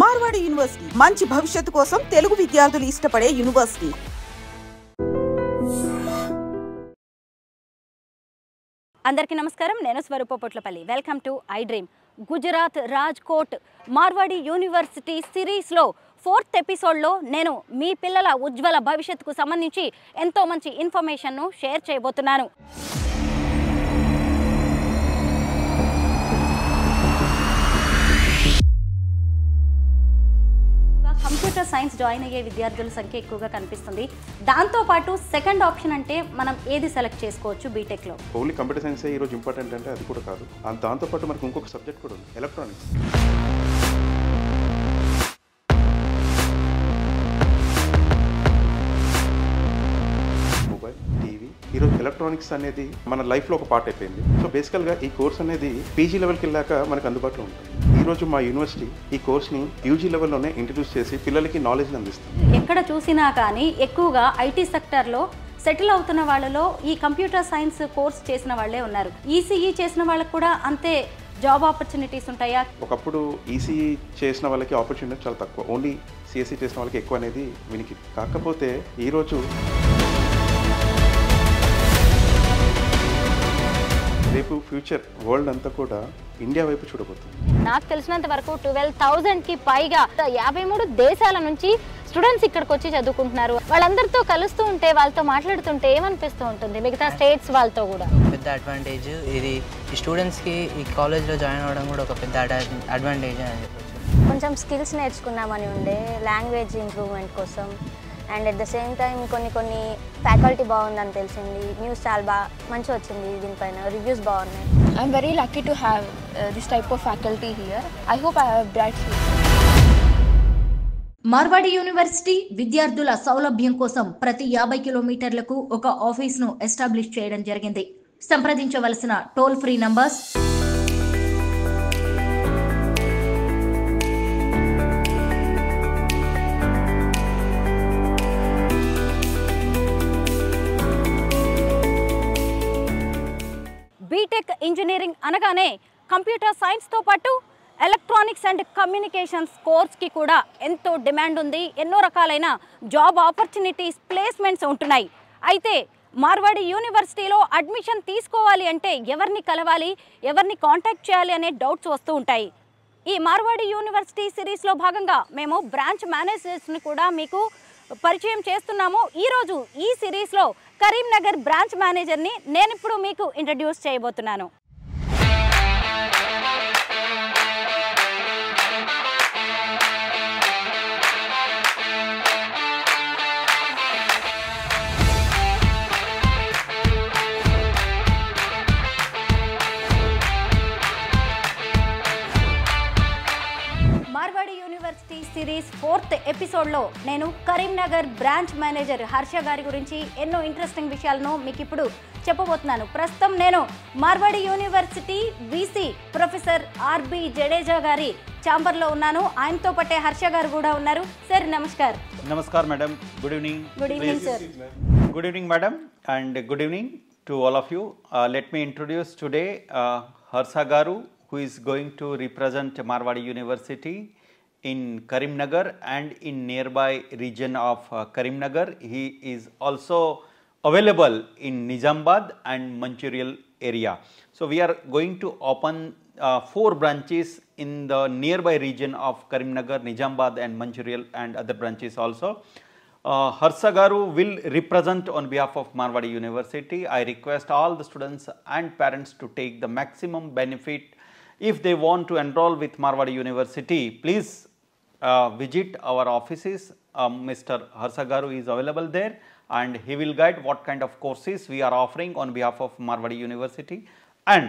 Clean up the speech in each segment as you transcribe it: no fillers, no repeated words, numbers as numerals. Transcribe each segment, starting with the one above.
Marwadi university మంచి భవిష్యత్తు కోసం తెలుగు విద్యార్థులు ఇష్టపడే యూనివర్సిటీ. అందరికీ నమస్కారం. నేను Swaroopa Potlapalli. Welcome to iDream. Gujarat Rajkot Marwadi university సిరీస్లో 4th ఎపిసోడ్లో నేను మీ పిల్లల ఉజ్వల భవిష్యత్తుకు సంబంధించి ఎంతో మంచి ఇన్ఫర్మేషన్ను షేర్ చేయబోతున్నాను. కంప్యూటర్ సైన్స్ జాయిన్ అయ్యే విద్యార్థుల సంఖ్య ఎక్కువగా కనిపిస్తుంది. దాంతోపాటు సెకండ్ ఆప్షన్ అంటే మనం ఏది సెలెక్ట్ చేసుకోవచ్చు బీటెక్లో? ఓన్లీ కంప్యూటర్ సైన్స్ ఈరోజు ఇంపార్టెంట్ అంటే అది కూడా కాదు. దాంతోపాటు మనకు ఇంకొక సబ్జెక్ట్ కూడా ఉంది, ఎలక్ట్రానిక్స్. మొబైల్, టీవీ, ఈరోజు ఎలక్ట్రానిక్స్ అనేది మన లైఫ్లో ఒక పార్ట్ అయిపోయింది. సో బేసికల్గా ఈ కోర్స్ అనేది పీజీ లెవెల్కి వెళ్ళాక మనకు అందుబాటులో ఉంటుంది. ఈరోజు మా యూనివర్సిటీ ఈ కోర్స్ని యూజీ లెవెల్లోనే ఇంట్రడ్యూస్ చేసి పిల్లలకి నాలెడ్జ్ని అందిస్తుంది. ఎక్కడ చూసినా కానీ ఎక్కువగా ఐటీ సెక్టర్లో సెటిల్ అవుతున్న వాళ్ళలో ఈ కంప్యూటర్ సైన్స్ కోర్స్ చేసిన వాళ్ళే ఉన్నారు. ఈసీఈ చేసిన వాళ్ళకి కూడా అంతే జాబ్ ఆపర్చునిటీస్ ఉంటాయా? ఒకప్పుడు ఈసీఈ చేసిన వాళ్ళకి ఆపర్చునిటీ చాలా తక్కువ, ఓన్లీ సిఎస్ఈ చేసిన వాళ్ళకి ఎక్కువ అనేది వినికి. కాకపోతే ఈరోజు రేపు ఫ్యూచర్ వరల్డ్ అంతా కూడా ఇండియా వైపు చూడబోతుంది. నాకు తెలిసినంత వరకు 12,000కి పైగా 53 దేశాల నుంచి స్టూడెంట్స్ ఇక్కడికి వచ్చి చదువుకుంటున్నారు. వాళ్ళందరితో కలుస్తూ ఉంటే, వాళ్ళతో మాట్లాడుతుంటే ఏమనిపిస్తూ ఉంటుంది మిగతా స్టేట్స్ వాళ్ళతో కూడా? పెద్ద అడ్వాంటేజ్ ఇది. ఈ స్టూడెంట్స్కి ఈ కాలేజ్లో జాయిన్ అవ్వడం కూడా ఒక పెద్ద అడ్వాంటేజ్ అని చెప్పచ్చు. కొంచెం స్కిల్స్ నేర్చుకుందామని ఉండే, లాంగ్వేజ్ ఇంప్రూవ్మెంట్ కోసం. And at the same time కొన్ని ఫ్యాకల్టీ బాగుందని తెలిసింది. న్యూస్ చాలా మంచిగా వచ్చింది, దీనిపైన రివ్యూస్ బాగున్నాయి. I'm very lucky to have this type of faculty here. I hope I have bright future. Marwadi university విద్యార్థుల సౌలభ్యం కోసం ప్రతి 50 కిలోమీటర్లకు ఒక ఆఫీస్ను ఎస్టాబ్లిష్ చేయడం జరిగింది. సంప్రదించవలసిన toll free numbers B Tech engineering అనగానే కంప్యూటర్ సైన్స్తో పాటు ఎలక్ట్రానిక్స్ అండ్ కమ్యూనికేషన్స్ కోర్స్కి కూడా ఎంతో డిమాండ్ ఉంది. ఎన్నో రకాలైన జాబ్ ఆపర్చునిటీస్, ప్లేస్మెంట్స్ ఉంటున్నాయి. అయితే మార్వాడి యూనివర్సిటీలో అడ్మిషన్ తీసుకోవాలి అంటే ఎవరిని కలవాలి, ఎవరిని కాంటాక్ట్ చేయాలి అనే డౌట్స్ వస్తూ ఉంటాయి. ఈ మార్వాడి యూనివర్సిటీ సిరీస్లో భాగంగా మేము బ్రాంచ్ మేనేజర్స్ని కూడా మీకు పరిచయం చేస్తున్నాము. ఈరోజు ఈ సిరీస్లో కరీంనగర్ బ్రాంచ్ మేనేజర్ని నేను ఇప్పుడు మీకు ఇంట్రడ్యూస్ చేయబోతున్నాను. మార్వాడి యూనివర్సిటీ సిరీస్ 4th ఎపిసోడ్లో నేను కరీంనగర్ బ్రాంచ్ మేనేజర్ హర్ష గారి గురించి ఎన్నో ఇంట్రెస్టింగ్ విషయాలను మీకు ఇప్పుడు చెప్పబోతున్నాను. ప్రస్తుతం నేను Marwadi university VC professor R B Jadeja గారి ఛాంబర్లో ఉన్నాను. ఆయనతో పాటే హర్ష గారు కూడా ఉన్నారు. సార్ నమస్కార్. నమస్కార్ madam. Good evening. Good evening sir. Good evening madam and good evening to all of you. Let me introduce today Harsha Garu, who is going to represent Marwadi University in Karimnagar and in nearby region of Karimnagar. He is also available in Nizamabad and Mancherial area. So we are going to open 4 branches in the nearby region of Karimnagar, Nizamabad and Mancherial and other branches also. Harsha Garu will represent on behalf of Marwadi University. I request all the students and parents to take the maximum benefit. If they want to enroll with Marwadi University, please visit our offices. Mr. Harsha Garu is available there and he will guide what kind of courses we are offering on behalf of Marwadi University, and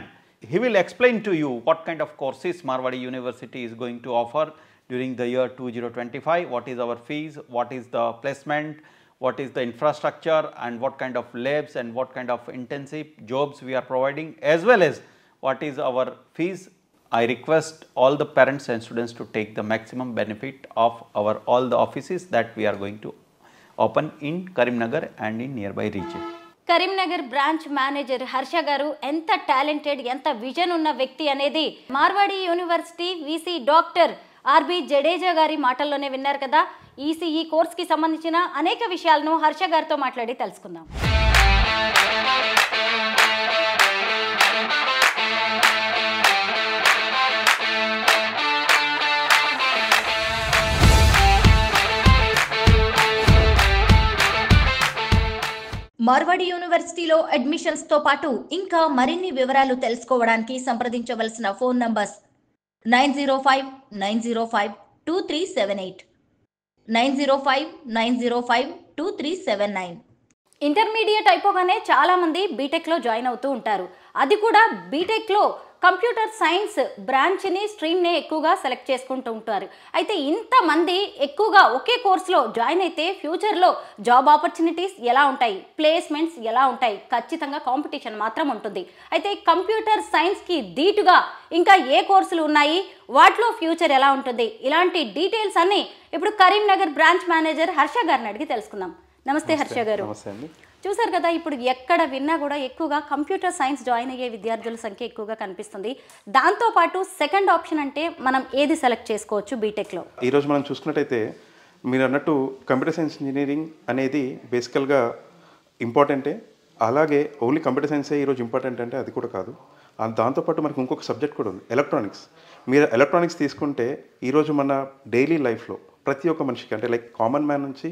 he will explain to you what kind of courses Marwadi University is going to offer during the year 2025, what is our fees, what is the placement, what is the infrastructure and what kind of labs and what kind of intensive jobs we are providing, as well as what is our fees. I request all the parents and students to take the maximum benefit of our all the offices that we are going to open in Karimnagar and in nearby region. Karimnagar branch manager Harsha గారు ఎంత talented, ఎంత vision ఉన్న వ్యక్తి అనేది Marwadi university VC doctor R B Jadeja గారి మాటల్లోనే విన్నారు కదా. ఈసీఈ కోర్స్కి సంబంధించిన అనేక విషయాలను హర్ష గారితో మాట్లాడి తెలుసుకుందాం. మార్వాడి యూనివర్సిటీలో అడ్మిషన్స్ తో పాటు ఇంకా మరిన్ని వివరాలు తెలుసుకోవడానికి సంప్రదించవలసిన ఫోన్ నంబర్స్ 9059052378, 9059052379. ఇంటర్మీడియట్ అయిపోగానే చాలామంది బీటెక్లో జాయిన్ అవుతూ ఉంటారు. అది కూడా బీటెక్లో కంప్యూటర్ సైన్స్ బ్రాంచ్ని స్ట్రీమ్ని ఎక్కువగా సెలెక్ట్ చేసుకుంటూ ఉంటారు. అయితే ఇంతమంది ఎక్కువగా ఒకే కోర్సులో జాయిన్ అయితే ఫ్యూచర్లో జాబ్ ఆపర్చునిటీస్ ఎలా ఉంటాయి, ప్లేస్మెంట్స్ ఎలా ఉంటాయి, ఖచ్చితంగా కాంపిటీషన్ మాత్రం ఉంటుంది. అయితే కంప్యూటర్ సైన్స్కి ధీటుగా ఇంకా ఏ కోర్సులు ఉన్నాయి, వాటిలో ఫ్యూచర్ ఎలా ఉంటుంది, ఇలాంటి డీటెయిల్స్ అన్నీ ఇప్పుడు కరీంనగర్ బ్రాంచ్ మేనేజర్ హర్ష గారిని అడిగి తెలుసుకుందాం. నమస్తే హర్ష గారు. చూసారు కదా, ఇప్పుడు ఎక్కడ విన్నా కూడా ఎక్కువగా కంప్యూటర్ సైన్స్ జాయిన్ అయ్యే విద్యార్థుల సంఖ్య ఎక్కువగా కనిపిస్తుంది. దాంతోపాటు సెకండ్ ఆప్షన్ అంటే మనం ఏది సెలెక్ట్ చేసుకోవచ్చు బీటెక్లో? ఈరోజు మనం చూసుకున్నట్టయితే మీరు అన్నట్టు కంప్యూటర్ సైన్స్ ఇంజనీరింగ్ అనేది బేసికల్గా ఇంపార్టెంటే. అలాగే ఓన్లీ కంప్యూటర్ సైన్సే ఈరోజు ఇంపార్టెంట్ అంటే అది కూడా కాదు. దాంతోపాటు మనకు ఇంకొక సబ్జెక్ట్ కూడా ఉంది, ఎలక్ట్రానిక్స్. మీరు ఎలక్ట్రానిక్స్ తీసుకుంటే ఈరోజు మన డైలీ లైఫ్లో ప్రతి ఒక్క మనిషికి అంటే లైక్ కామన్ మ్యాన్ నుంచి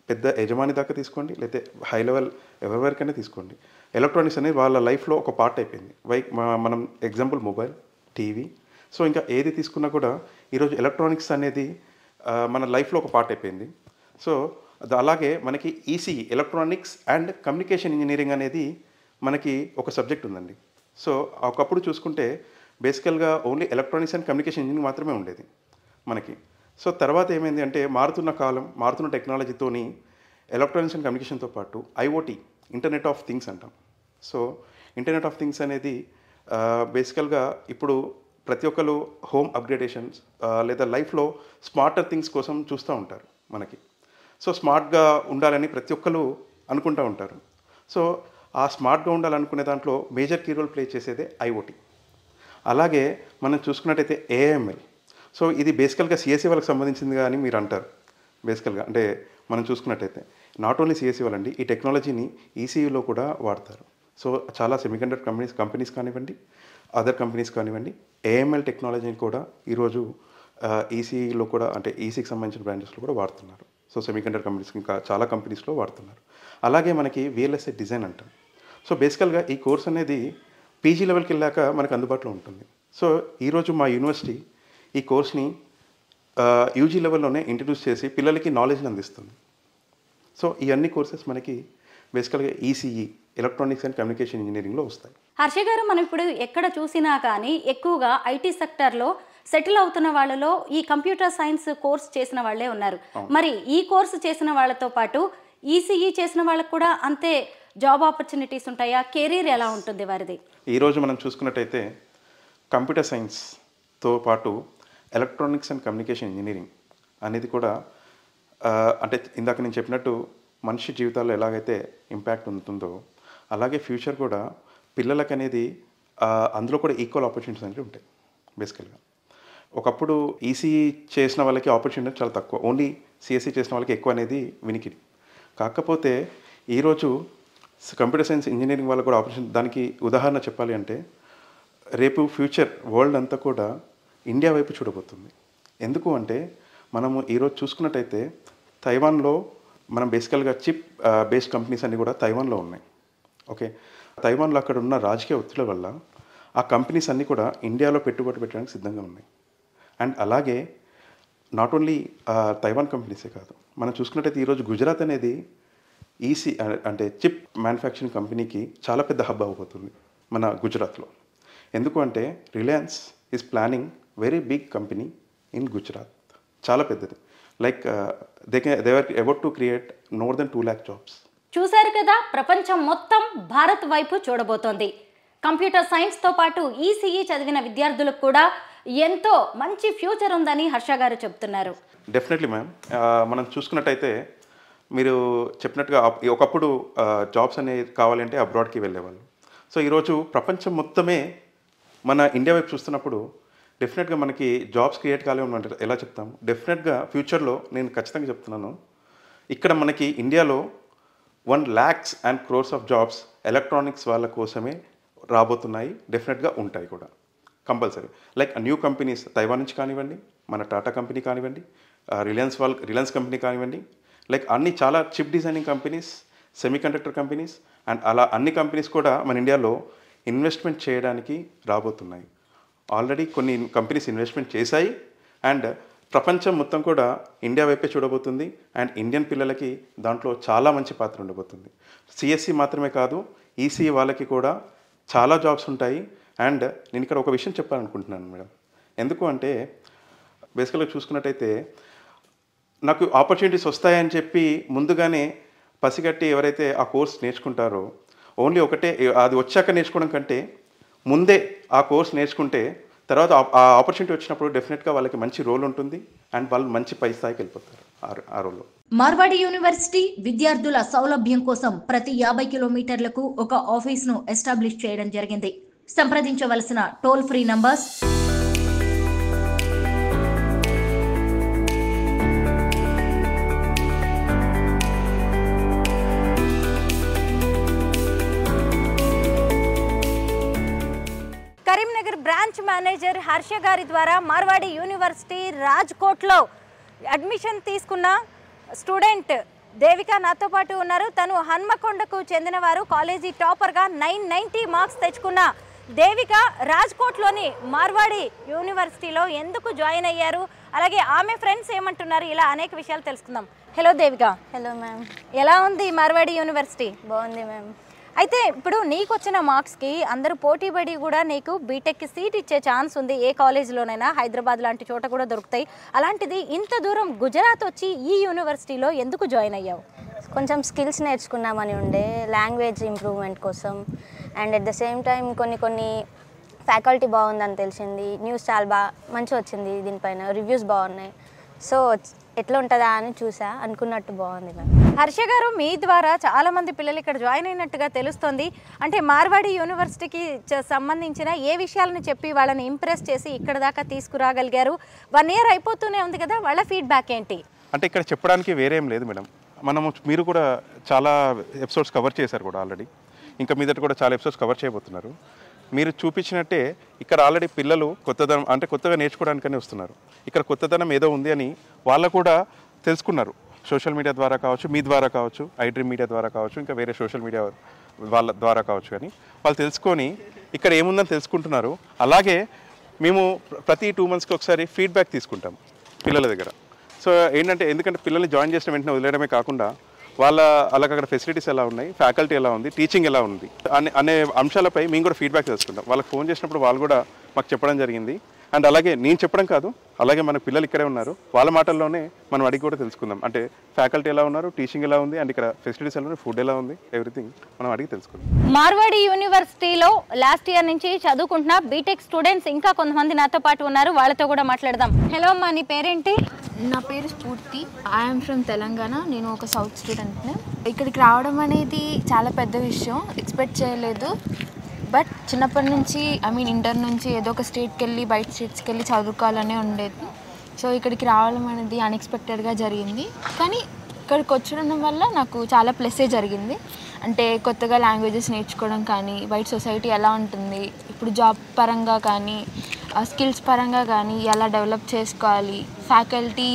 పెద్ద యజమాని దాకా తీసుకోండి, లేకపోతే హై లెవెల్ ఎవరివరకైనా తీసుకోండి, ఎలక్ట్రానిక్స్ అనేది వాళ్ళ లైఫ్లో ఒక పార్ట్ అయిపోయింది. మనం ఎగ్జాంపుల్ మొబైల్, టీవీ, సో ఇంకా ఏది తీసుకున్నా కూడా ఈరోజు ఎలక్ట్రానిక్స్ అనేది మన లైఫ్లో ఒక పార్ట్ అయిపోయింది. సో అలాగే మనకి ECE electronics and communication engineering అనేది మనకి ఒక సబ్జెక్ట్ ఉందండి. సో ఒకప్పుడు చూసుకుంటే బేసికల్గా only electronics and communication engineering మాత్రమే ఉండేది మనకి. సో తర్వాత ఏమైంది అంటే మారుతున్న కాలం, మారుతున్న టెక్నాలజీతోని ఎలక్ట్రానిక్స్ అండ్ కమ్యూనికేషన్తో పాటు ఐఓటీ, ఇంటర్నెట్ ఆఫ్ థింగ్స్ అంటాం. సో ఇంటర్నెట్ ఆఫ్ థింగ్స్ అనేది బేసికల్గా ఇప్పుడు ప్రతి ఒక్కరు హోమ్ అప్గ్రేడేషన్స్ లేదా లైఫ్లో స్మార్టర్ థింగ్స్ కోసం చూస్తూ ఉంటారు మనకి. సో స్మార్ట్గా ఉండాలని ప్రతి ఒక్కరు అనుకుంటూ ఉంటారు. సో ఆ స్మార్ట్గా ఉండాలనుకునే దాంట్లో మేజర్ కీ రోల్ ప్లే చేసేదే ఐఓటీ. అలాగే మనం చూసుకున్నట్టయితే ఏఐఎంఎల్. సో ఇది బేసికల్గా సిఎస్సి వాళ్ళకి సంబంధించింది కానీ మీరు అంటారు. బేసికల్గా అంటే మనం చూసుకున్నట్టయితే నాట్ ఓన్లీ సిఎస్సి వాళ్ళండి, ఈ టెక్నాలజీని ఈసీయూలో కూడా వాడతారు. సో చాలా సెమీకండక్టర్ కంపెనీస్ కానివ్వండి, అదర్ కంపెనీస్ కానివ్వండి, ఏఎంఎల్ టెక్నాలజీని కూడా ఈరోజు ఈసీలో కూడా అంటే ఈసీకి సంబంధించిన బ్రాంచెస్లో కూడా వాడుతున్నారు. సో సెమీకండక్టర్ కంపెనీస్ ఇంకా చాలా కంపెనీస్లో వాడుతున్నారు. అలాగే మనకి విఎల్ఎస్ఐ డిజైన్ అంటాం. సో బేసికల్గా ఈ కోర్స్ అనేది పీజీ లెవెల్కి వెళ్ళాక మనకు అందుబాటులో ఉంటుంది. సో ఈరోజు మా యూనివర్సిటీ ఈ కోర్స్ని యూజీ లెవెల్లోనే ఇంట్రడ్యూస్ చేసి పిల్లలకి నాలెడ్జ్ని అందిస్తుంది. సో ఈ అన్ని కోర్సెస్ మనకి బేసికల్గా ఈసీఈ ఎలక్ట్రానిక్స్ అండ్ కమ్యూనికేషన్ ఇంజనీరింగ్లో వస్తాయి. హర్ష గారు, మనం ఇప్పుడు ఎక్కడ చూసినా కానీ ఎక్కువగా ఐటీ సెక్టర్లో సెటిల్ అవుతున్న వాళ్ళలో ఈ కంప్యూటర్ సైన్స్ కోర్స్ చేసిన వాళ్ళే ఉన్నారు. మరి ఈ కోర్సు చేసిన వాళ్ళతో పాటు ఈసీఈ చేసిన వాళ్ళకు కూడా అంతే జాబ్ ఆపర్చునిటీస్ ఉంటాయా? కెరీర్ ఎలా ఉంటుంది వారిది? ఈరోజు మనం చూసుకున్నట్టయితే కంప్యూటర్ సైన్స్తో పాటు ఎలక్ట్రానిక్స్ అండ్ కమ్యూనికేషన్ ఇంజనీరింగ్ అనేది కూడా అంటే ఇందాక నేను చెప్పినట్టు మనిషి జీవితాల్లో ఎలాగైతే ఇంపాక్ట్ ఉంటుందో అలాగే ఫ్యూచర్ కూడా పిల్లలకు అనేది అందులో కూడా ఈక్వల్ ఆపర్చునిటీస్ అనేవి ఉంటాయి. బేసికల్గా ఒకప్పుడు ఈసీఈ చేసిన వాళ్ళకి ఆపర్చునిటీ చాలా తక్కువ, ఓన్లీ సిఎస్సి చేసిన వాళ్ళకి ఎక్కువ అనేది వినికిడి. కాకపోతే ఈరోజు కంప్యూటర్ సైన్స్ ఇంజనీరింగ్ వాళ్ళకు కూడా ఆపర్చునిటీ. దానికి ఉదాహరణ చెప్పాలి అంటే రేపు ఫ్యూచర్ వరల్డ్ అంతా కూడా ఇండియా వైపు చూడబోతుంది. ఎందుకు అంటే మనము ఈరోజు చూసుకున్నట్టయితే తైవాన్లో మనం బేసికల్గా చిప్ బేస్డ్ కంపెనీస్ అన్నీ కూడా తైవాన్లో ఉన్నాయి. ఓకే, తైవాన్లో అక్కడ ఉన్న రాజకీయ ఒత్తిడి వల్ల ఆ కంపెనీస్ అన్నీ కూడా ఇండియాలో పెట్టుబడి పెట్టడానికి సిద్ధంగా ఉన్నాయి. అండ్ అలాగే నాట్ ఓన్లీ తైవాన్ కంపెనీసే కాదు, మనం చూసుకున్నట్టయితే ఈరోజు గుజరాత్ అనేది ఈసీ అంటే చిప్ మ్యానుఫ్యాక్చరింగ్ కంపెనీకి చాలా పెద్ద హబ్ అవ్వబోతుంది మన గుజరాత్లో. ఎందుకు అంటే Reliance is planning very big company in Gujarat, చాలా పెద్దది. Like they are about to create more than 2 lakh jobs. చూశారు కదా, ప్రపంచం మొత్తం భారత్ వైపు చూడబోతోంది. కంప్యూటర్ సైన్స్తో పాటు ఈసీఈ చదివిన విద్యార్థులకు కూడా ఎంతో మంచి ఫ్యూచర్ ఉందని హర్ష గారు చెప్తున్నారు. Definitely ma'am. మనం చూసుకున్నట్టయితే మీరు చెప్పినట్టుగా ఒకప్పుడు జాబ్స్ అనేవి కావాలంటే అబ్రాడ్కి వెళ్ళేవాళ్ళు. సో ఈరోజు ప్రపంచం మొత్తమే మన ఇండియా వైపు చూస్తున్నప్పుడు డెఫినెట్గా మనకి జాబ్స్ క్రియేట్ కాలేమంటే ఎలా చెప్తాము? డెఫినెట్గా ఫ్యూచర్లో నేను ఖచ్చితంగా చెప్తున్నాను, ఇక్కడ మనకి ఇండియాలో 1 lakhs and crores of jobs electronics వాళ్ళ కోసమే రాబోతున్నాయి. డెఫినెట్గా ఉంటాయి కూడా compulsory. Like new companies Taiwan నుంచి కానివ్వండి, మన టాటా కంపెనీ కానివ్వండి, రిలయన్స్ కంపెనీ కానివ్వండి, లైక్ అన్ని చాలా chip designing companies, semiconductor companies and అలా అన్ని కంపెనీస్ కూడా మన ఇండియాలో ఇన్వెస్ట్మెంట్ చేయడానికి రాబోతున్నాయి. ఆల్రెడీ కొన్ని కంపెనీస్ ఇన్వెస్ట్మెంట్ చేశాయి అండ్ ప్రపంచం మొత్తం కూడా ఇండియా వైపే చూడబోతుంది అండ్ ఇండియన్ పిల్లలకి దాంట్లో చాలా మంచి పాత్ర ఉండబోతుంది. సిఎస్సి మాత్రమే కాదు, ఈసీఈ వాళ్ళకి కూడా చాలా జాబ్స్ ఉంటాయి. అండ్ నేను ఇక్కడ ఒక విషయం చెప్పాలనుకుంటున్నాను మేడం. ఎందుకు అంటే బేసికల్గా చూసుకున్నట్టయితే నాకు ఆపర్చునిటీస్ వస్తాయని చెప్పి ముందుగానే పసిగట్టి ఎవరైతే ఆ కోర్స్ నేర్చుకుంటారో, ఓన్లీ ఒకటే అది వచ్చాక నేర్చుకోవడం కంటే ముందే ఆ కోర్స్ నేర్చుకుంటే తర్వాత ఆ ఆపర్చునిటీ వచ్చినప్పుడు డెఫినెట్గా వాళ్ళకి మంచి రోల్ ఉంటుంది అండ్ వాళ్ళు మంచి పై స్థాయికి వెళ్ళిపోతారు ఆ రోల్లో. మార్వాడి యూనివర్సిటీ విద్యార్థుల సౌలభ్యం కోసం ప్రతి 50 కిలోమీటర్లకు ఒక ఆఫీస్ను ఎస్టాబ్లిష్ చేయడం జరిగింది. సంప్రదించవలసిన toll free numbers Karimnagar branch manager Harsha గారి ద్వారా మార్వాడి యూనివర్సిటీ రాజ్కోట్లో అడ్మిషన్ తీసుకున్న స్టూడెంట్ దేవిక నాతో పాటు ఉన్నారు. తను హన్మకొండకు చెందినవారు. కాలేజీ టాపర్గా 990 మార్క్స్ తెచ్చుకున్న దేవిక రాజ్కోట్లోని మార్వాడి యూనివర్సిటీలో ఎందుకు జాయిన్ అయ్యారు, అలాగే ఆమె ఫ్రెండ్స్ ఏమంటున్నారు, ఇలా అనేక విషయాలు తెలుసుకుందాం. హలో దేవిక. Hello ma'am. ఎలా ఉంది మార్వాడి యూనివర్సిటీ? బాగుంది మ్యామ్. అయితే ఇప్పుడు నీకు వచ్చిన మార్క్స్కి అందరూ పోటీపడి కూడా నీకు బీటెక్కి సీట్ ఇచ్చే ఛాన్స్ ఉంది. ఏ కాలేజీలోనైనా హైదరాబాద్ లాంటి చోట కూడా దొరుకుతాయి. అలాంటిది ఇంత దూరం గుజరాత్ వచ్చి ఈ యూనివర్సిటీలో ఎందుకు జాయిన్ అయ్యావు? కొంచెం స్కిల్స్ నేర్చుకుందామని ఉండే, లాంగ్వేజ్ ఇంప్రూవ్మెంట్ కోసం. And at the same time కొన్ని ఫ్యాకల్టీ బాగుందని తెలిసింది. న్యూస్ చాలా మంచిగా వచ్చింది, దీనిపైన రివ్యూస్ బాగున్నాయి. సో ఎట్లా ఉంటుందా అని చూసా, అనుకున్నట్టు బాగుంది మ్యామ్. హర్ష గారు, మీ ద్వారా చాలా మంది పిల్లలు ఇక్కడ జాయిన్ అయినట్టుగా తెలుస్తుంది. అంటే మార్వాడి యూనివర్సిటీకి సంబంధించిన ఏ విషయాలను చెప్పి వాళ్ళని ఇంప్రెస్ చేసి ఇక్కడ దాకా తీసుకురాగలిగారు? 1 year అయిపోతూనే ఉంది కదా, వాళ్ళ ఫీడ్బ్యాక్ ఏంటి? అంటే ఇక్కడ చెప్పడానికి వేరేం లేదు మేడం. మీరు కూడా చాలా ఎపిసోడ్స్ కవర్ చేశారు కూడా ఆల్రెడీ. ఇంకా మీదట కూడా చాలా ఎపిసోడ్స్ కవర్ చేయబోతున్నారు. మీరు చూపించినట్టే ఇక్కడ ఆల్రెడీ పిల్లలు కొత్తదనం అంటే కొత్తగా నేర్చుకోవడానికనే వస్తున్నారు. ఇక్కడ కొత్తదనం ఏదో ఉంది అని వాళ్ళు కూడా తెలుసుకున్నారు. సోషల్ మీడియా ద్వారా కావచ్చు, మీ ద్వారా కావచ్చు, ఐడ్రీమ్ మీడియా ద్వారా కావచ్చు, ఇంకా వేరే సోషల్ మీడియా వాళ్ళ ద్వారా కావచ్చు, కానీ వాళ్ళు తెలుసుకొని ఇక్కడ ఏముందని తెలుసుకుంటున్నారు. అలాగే మేము ప్రతి 2 monthsకి ఒకసారి ఫీడ్బ్యాక్ తీసుకుంటాం పిల్లల దగ్గర. సో ఏంటంటే, ఎందుకంటే పిల్లల్ని జాయిన్ చేసిన వెంటనే వదిలేయడమే కాకుండా వాళ్ళకి అక్కడ ఫెసిలిటీస్ ఎలా ఉన్నాయి, ఫ్యాకల్టీ ఎలా ఉంది, టీచింగ్ ఎలా ఉంది అనే అంశాలపై మేము కూడా ఫీడ్బ్యాక్ తెలుసుకుంటాం. వాళ్ళకి ఫోన్ చేసినప్పుడు వాళ్ళు కూడా మాకు చెప్పడం జరిగింది. అండ్ అలాగే నేను చెప్పడం కాదు, అలాగే మన పిల్లలు ఇక్కడే ఉన్నారు, వాళ్ళ మాటల్లోనే మనం అడిగి కూడా తెలుసుకుందాం. అంటే ఫ్యాకల్టీ ఎలా ఉన్నారు, టీచింగ్ ఎలా ఉంది, అండ్ ఇక్కడ ఫెసిలిటీస్ ఎలా ఉన్నాయి, ఫుడ్ ఎలా ఉంది, ఎవ్రీథింగ్ మనం అడిగి తెలుసుకుందాం. మార్వాడి యూనివర్సిటీలో లాస్ట్ ఇయర్ నుంచి చదువుకుంటున్న బీటెక్ స్టూడెంట్స్ ఇంకా కొంతమంది నాతో పాటు ఉన్నారు, వాళ్ళతో కూడా మాట్లాడదాం. హలో అమ్మా, నీ పేరేంటి? నా పేరు స్ఫూర్తి. I'm from Telangana. నేను ఒక సౌత్ స్టూడెంట్ని. ఇక్కడికి రావడం అనేది చాలా పెద్ద విషయం, ఎక్స్పెక్ట్ చేయలేదు. బట్ చిన్నప్పటి నుంచి ఇంటర్ నుంచి ఏదో ఒక స్టేట్కి వెళ్ళి బయట స్టేట్స్కి వెళ్ళి చదువుకోవాలనే ఉండేది. సో ఇక్కడికి రావడం అనేది అన్ఎక్స్పెక్టెడ్గా జరిగింది. కానీ ఇక్కడికి వచ్చడం వల్ల నాకు చాలా ప్లస్సే జరిగింది. అంటే కొత్తగా లాంగ్వేజెస్ నేర్చుకోవడం కానీ, బయట సొసైటీ ఎలా ఉంటుంది, ఇప్పుడు జాబ్ పరంగా కానీ, స్కిల్స్ పరంగా కానీ ఎలా డెవలప్ చేసుకోవాలి, ఫ్యాకల్టీ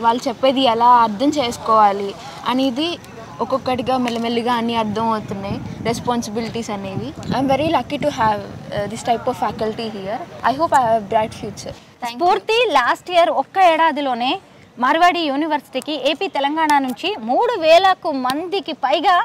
వాళ్ళు చెప్పేది ఎలా అర్థం చేసుకోవాలి అనేది ఒక్కొక్కటిగా మెల్లమెల్లిగా అన్నీ అర్థం అవుతున్నాయి, రెస్పాన్సిబిలిటీస్ అనేవి. I'm very lucky to have this type of faculty here. I hope I have bright future. స్ఫూర్తి లాస్ట్ ఇయర్ ఒక్క ఏడాదిలోనే మార్వాడి యూనివర్సిటీకి ఏపీ తెలంగాణ నుంచి 3000 మందికి పైగా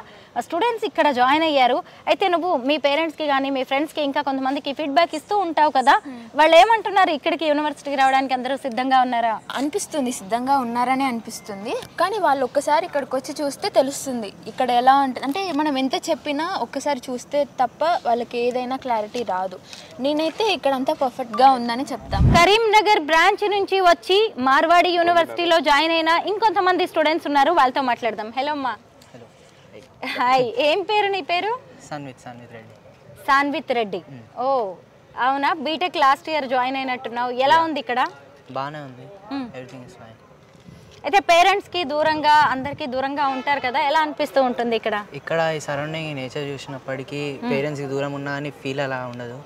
స్టూడెంట్స్ ఇక్కడ జాయిన్ అయ్యారు. అయితే నువ్వు మీ పేరెంట్స్కి కానీ మీ ఫ్రెండ్స్కి ఇంకా కొంతమందికి ఫీడ్బ్యాక్ ఇస్తూ ఉంటావు కదా, వాళ్ళు ఏమంటున్నారు? ఇక్కడికి యూనివర్సిటీకి రావడానికి అందరూ సిద్ధంగా ఉన్నారా? అనిపిస్తుంది, సిద్ధంగా ఉన్నారని అనిపిస్తుంది. కానీ వాళ్ళు ఒక్కసారి ఇక్కడికి వచ్చి చూస్తే తెలుస్తుంది ఇక్కడ ఎలా ఉంటుంది. అంటే మనం ఎంత చెప్పినా ఒక్కసారి చూస్తే తప్ప వాళ్ళకి ఏదైనా క్లారిటీ రాదు. నేనైతే ఇక్కడ అంతా పర్ఫెక్ట్గా ఉందని చెప్తాను. కరీంనగర్ బ్రాంచ్ నుంచి వచ్చి మార్వాడి యూనివర్సిటీలో జాయిన్ అయిన ఇంకొంతమంది స్టూడెంట్స్ ఉన్నారు, వాళ్ళతో మాట్లాడదాం. హలో అమ్మా. హాయ్, ఏం పేరు నీ పేరు? సాన్విత్ రెడ్డి. సాన్విత్ రెడ్డి. ఓ, అవునా, బీటెక్ లాస్ట్ ఇయర్ జాయిన్ అయినట్టున్నావు. ఎలా ఉంది ఇక్కడ? బాగానే ఉంది, ఎవ్రీథింగ్ ఇస్ ఫైన్. అయితే పేరెంట్స్కి దూరంగా అందరికీ దూరంగా ఉంటారు కదా, ఎలా అనిపిస్తూ ఉంటుంది ఇక్కడ? ఇక్కడ ఈ సరౌండింగ్ నేచర్ చూసినప్పటికీ పేరెంట్స్కి దూరం ఉన్నా అని ఫీల్ అలా ఉండదు.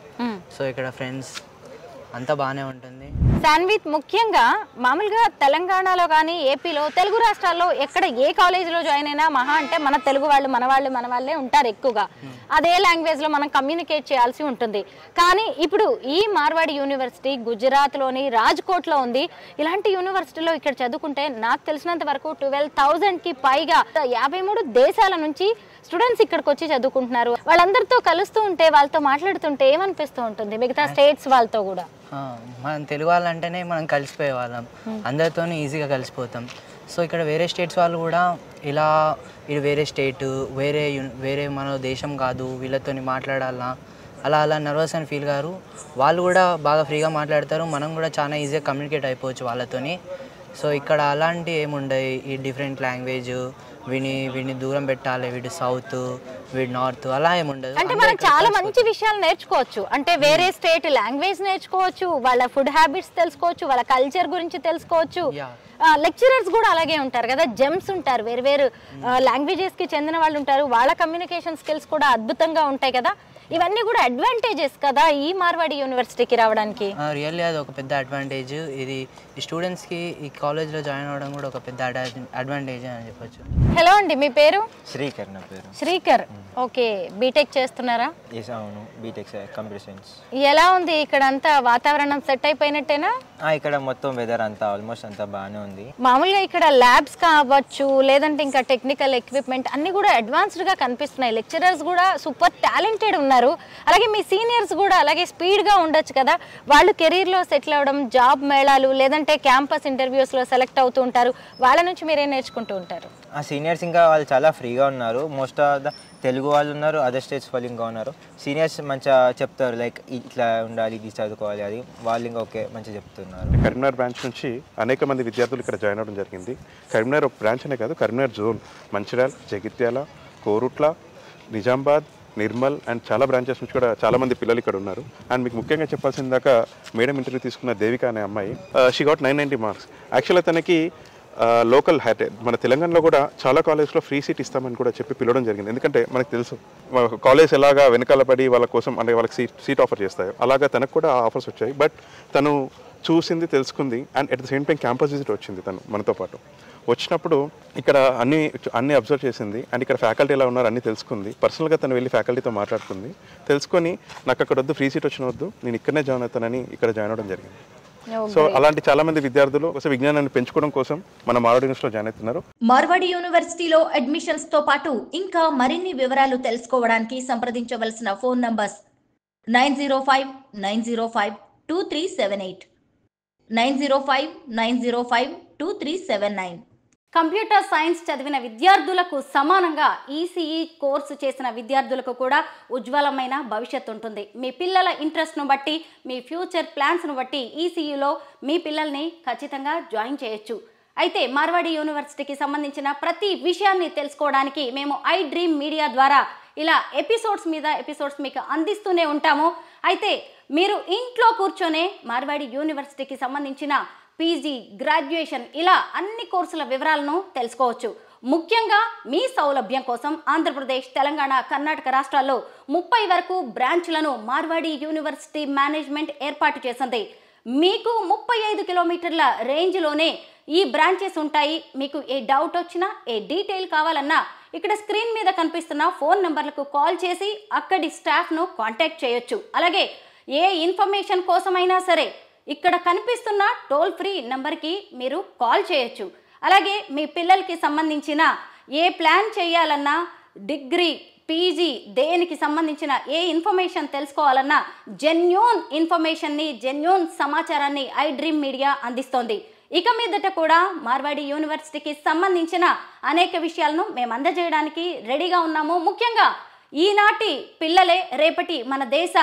సో ఇక్కడ ఫ్రెండ్స్ అంతా బాగానే ఉంటుంది. శాన్విత్, ముఖ్యంగా మామూలుగా తెలంగాణలో కానీ ఏపీలో తెలుగు రాష్ట్రాల్లో ఎక్కడ ఏ కాలేజీలో జాయిన్ అయినా మహా అంటే మన తెలుగు వాళ్ళు మన వాళ్ళే ఉంటారు ఎక్కువగా. అదే లాంగ్వేజ్లో మనం కమ్యూనికేట్ చేయాల్సి ఉంటుంది. కానీ ఇప్పుడు ఈ మార్వాడి యూనివర్సిటీ గుజరాత్లోని రాజ్కోట్లో ఉంది. ఇలాంటి యూనివర్సిటీలో ఇక్కడ చదువుకుంటే నాకు తెలిసినంత వరకు 12,000కి పైగా 53 దేశాల నుంచి స్టూడెంట్స్ ఇక్కడికి వచ్చి చదువుకుంటున్నారు. వాళ్ళందరితో కలుస్తూ ఉంటే, వాళ్ళతో మాట్లాడుతుంటే ఏమనిపిస్తూ ఉంటుంది మిగతా స్టేట్స్ వాళ్ళతో కూడా? మనం తెలుగు వాళ్ళంటేనే మనం కలిసిపోయే వాళ్ళం, అందరితో ఈజీగా కలిసిపోతాం. సో ఇక్కడ వేరే స్టేట్స్ వాళ్ళు కూడా ఇలా ఇది వేరే స్టేట్, వేరే మన దేశం కాదు, వీళ్ళతో మాట్లాడాలా అలా నర్వస్ అని ఫీల్ గారు. వాళ్ళు కూడా బాగా ఫ్రీగా మాట్లాడతారు, మనం కూడా చాలా ఈజీగా కమ్యూనికేట్ అయిపోవచ్చు వాళ్ళతోని. సో ఇక్కడ అలాంటి ఏముండవు, ఈ డిఫరెంట్ లాంగ్వేజ్ వీడిని దూరం పెట్టాలి, వీడు సౌత్ వీడు నార్త్ అలా ఏముండదు. అంటే మనం చాలా మంచి విషయాలు నేర్చుకోవచ్చు. అంటే వేరే స్టేట్ లాంగ్వేజ్ నేర్చుకోవచ్చు, వాళ్ళ ఫుడ్ హ్యాబిట్స్ తెలుసుకోవచ్చు, వాళ్ళ కల్చర్ గురించి తెలుసుకోవచ్చు. లెక్చరర్స్ కూడా అలాగే ఉంటారు కదా, జెమ్స్ ఉంటారు, వేరు లాంగ్వేజెస్ కి చెందిన వాళ్ళు ఉంటారు, వాళ్ళ కమ్యూనికేషన్ స్కిల్స్ కూడా అద్భుతంగా ఉంటాయి కదా. ఇవన్నీ కూడా అడ్వాంటేజెస్ కదా ఈ మార్వాడి యూనివర్సిటీకి రావడానికి. రియల్లీ అది ఒక పెద్ద అడ్వాంటేజ్. ఇది స్టూడెంట్స్కి ఈ కాలేజ్లో జాయిన్ అవ్వడం కూడా ఒక పెద్ద అడ్వాంటేజ్ అని చెప్పొచ్చు. హలో అండి, మీ పేరు? శ్రీకర్. నా పేరు శ్రీకర్. ఓకే, బీటెక్ చేస్తున్నారా? అవును, బీటెక్ కంప్యూటర్ సైన్స్. ఎలా ఉంది ఇక్కడ? అంతా వాతావరణం సెట్ అయిపోయినట్టేనా? ఇక్కడ మొత్తం వెదర్ అంతా ఆల్మోస్ట్ అంతా బాగానే ఉంది. మామూలుగా ఇక్కడ ల్యాబ్స్ కావచ్చు, లేదంటే ఇంకా టెక్నికల్ ఎక్విప్మెంట్ అన్ని కూడా అడ్వాన్స్డ్ గా కనిపిస్తున్నాయి. లెక్చరర్స్ కూడా సూపర్ టాలెంటెడ్ ఉన్నారు. అలాగే మీ సీనియర్స్ కూడా అలాగే స్పీడ్ గా ఉండొచ్చు కదా. వాళ్ళు కెరీర్ లో సెటిల్ అవ్వడం, జాబ్ మేళాలు లేదంటే క్యాంపస్ ఇంటర్వ్యూస్ లో సెలెక్ట్ అవుతూ ఉంటారు. వాళ్ళ నుంచి మీరేం నేర్చుకుంటూ ఉంటారు? ఆ సీనియర్స్ ఇంకా వాళ్ళు చాలా ఫ్రీగా ఉన్నారు. మోస్ట్ ఆఫ్ ద తెలుగు వాళ్ళు ఉన్నారు, అదర్ స్టేట్స్ వాళ్ళు ఇంకా ఉన్నారు. సీనియర్స్ మంచిగా చెప్తారు, లైక్ ఇట్లా ఉండాలి, ఇది చదువుకోవాలి, అది వాళ్ళు ఇంకా ఓకే మంచిగా చెప్తున్నారు. కరీంనగర్ బ్రాంచ్ నుంచి అనేక మంది విద్యార్థులు ఇక్కడ జాయిన్ అవ్వడం జరిగింది. కరీంనగర్ ఒక బ్రాంచ్ అనే కాదు, కరీంనగర్ జోన్, మంచిర్యాల, జగిత్యాల, కోరుట్ల, నిజామాబాద్, నిర్మల్ అండ్ చాలా బ్రాంచెస్ నుంచి కూడా చాలా మంది పిల్లలు ఇక్కడ ఉన్నారు. అండ్ మీకు ముఖ్యంగా చెప్పాల్సిందాక మేడం ఇంటర్వ్యూ తీసుకున్న దేవిక అనే అమ్మాయి, షీ గాట్ 990 మార్క్స్. యాక్చువల్గా తనకి లోకల్ మన తెలంగాణలో కూడా చాలా కాలేజ్లో ఫ్రీ సీట్ ఇస్తామని కూడా చెప్పి పిలవడం జరిగింది. ఎందుకంటే మనకు తెలుసు కాలేజ్ ఎలాగా వెనకాల పడి వాళ్ళ కోసం అంటే వాళ్ళకి సీట్ ఆఫర్ చేస్తాయో అలాగా తనకు కూడా ఆఫర్స్ వచ్చాయి. బట్ తను చూసింది, తెలుసుకుంది and at the same time campus visit వచ్చింది తను మనతో పాటు. వచ్చినప్పుడు ఇక్కడ అన్ని అబ్జర్వ్ చేసింది అండ్ ఇక్కడ ఫ్యాకల్టీ ఎలా ఉన్నారు అన్నీ తెలుసుకుంది. పర్సనల్గా తను వెళ్ళి ఫ్యాకల్టీతో మాట్లాడుకుంది. తెలుసుకొని నాకు అక్కడ వద్దు, ఫ్రీ సీట్ వచ్చిన వద్దు, నేను ఇక్కడనే జాయిన్ అవుతానని ఇక్కడ జాయిన్ అవ్వడం జరిగింది. సో అలాంటి చాలా మంది విద్యార్థులు విజ్ఞానాన్ని పెంచుకోవడం కోసం మన మార్వాడి యూనివర్సిటీలో జాయిన్ అవుతున్నారు. మార్వాడి యూనివర్సిటీలో అడ్మిషన్స్ తో పాటు ఇంకా మరిన్ని వివరాలు తెలుసుకోవడానికి సంప్రదించవలసిన ఫోన్ నంబర్స్ 905-905-2378, 905-905-2379. కంప్యూటర్ సైన్స్ చదివిన విద్యార్థులకు సమానంగా ఈసీఈ కోర్సు చేసిన విద్యార్థులకు కూడా ఉజ్వలమైన భవిష్యత్తు ఉంటుంది. మీ పిల్లల ఇంట్రెస్ట్ను బట్టి, మీ ఫ్యూచర్ ప్లాన్స్ను బట్టి ఈసీఈలో మీ పిల్లల్ని ఖచ్చితంగా జాయిన్ చేయొచ్చు. అయితే మార్వాడి యూనివర్సిటీకి సంబంధించిన ప్రతి విషయాన్ని తెలుసుకోవడానికి మేము ఐ డ్రీమ్ మీడియా ద్వారా ఇలా ఎపిసోడ్స్ మీద ఎపిసోడ్స్ మీకు అందిస్తూనే ఉంటాము. అయితే మీరు ఇంట్లో కూర్చొనే మార్వాడి యూనివర్సిటీకి సంబంధించిన పీజీ, గ్రాడ్యుయేషన్ ఇలా అన్ని కోర్సుల వివరాలను తెలుసుకోవచ్చు. ముఖ్యంగా మీ సౌలభ్యం కోసం ఆంధ్రప్రదేశ్, తెలంగాణ, కర్ణాటక రాష్ట్రాల్లో 30 వరకు బ్రాంచ్లను మార్వాడి యూనివర్సిటీ మేనేజ్మెంట్ ఏర్పాటు చేసింది. మీకు 35 కిలోమీటర్ల రేంజ్లోనే ఈ బ్రాంచెస్ ఉంటాయి. మీకు ఏ డౌట్ వచ్చినా, ఏ డీటెయిల్ కావాలన్నా ఇక్కడ స్క్రీన్ మీద కనిపిస్తున్న ఫోన్ నంబర్లకు కాల్ చేసి అక్కడి స్టాఫ్ను కాంటాక్ట్ చేయొచ్చు. అలాగే ఏ ఇన్ఫర్మేషన్ కోసమైనా సరే ఇక్కడ కనిపిస్తున్న టోల్ ఫ్రీ నెంబర్కి మీరు కాల్ చేయొచ్చు. అలాగే మీ పిల్లలకి సంబంధించిన ఏ ప్లాన్ చేయాలన్నా, డిగ్రీ, పీజీ దేనికి సంబంధించిన ఏ ఇన్ఫర్మేషన్ తెలుసుకోవాలన్నా జెన్యూన్ ఇన్ఫర్మేషన్ని, జెన్యూన్ సమాచారాన్ని ఐ డ్రీమ్ మీడియా అందిస్తోంది. ఇక మీదట కూడా మార్వాడి యూనివర్సిటీకి సంబంధించిన అనేక విషయాలను మేము అందజేయడానికి రెడీగా ఉన్నాము. ముఖ్యంగా ఈనాటి పిల్లలే రేపటి మన దేశ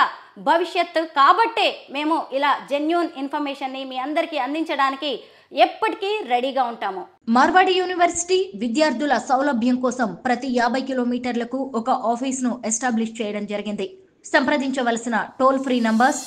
భవిష్యత్తు కాబట్టే మేము ఇలా జెన్యూన్ ఇన్ఫర్మేషన్ని మీ అందరికీ అందించడానికి ఎప్పటికీ రెడీగా ఉంటాము. మార్వాడి యూనివర్సిటీ విద్యార్థుల సౌలభ్యం కోసం ప్రతి 50 కిలోమీటర్లకు ఒక ఆఫీస్ను ఎస్టాబ్లిష్ చేయడం జరిగింది. సంప్రదించవలసిన టోల్ ఫ్రీ నంబర్స్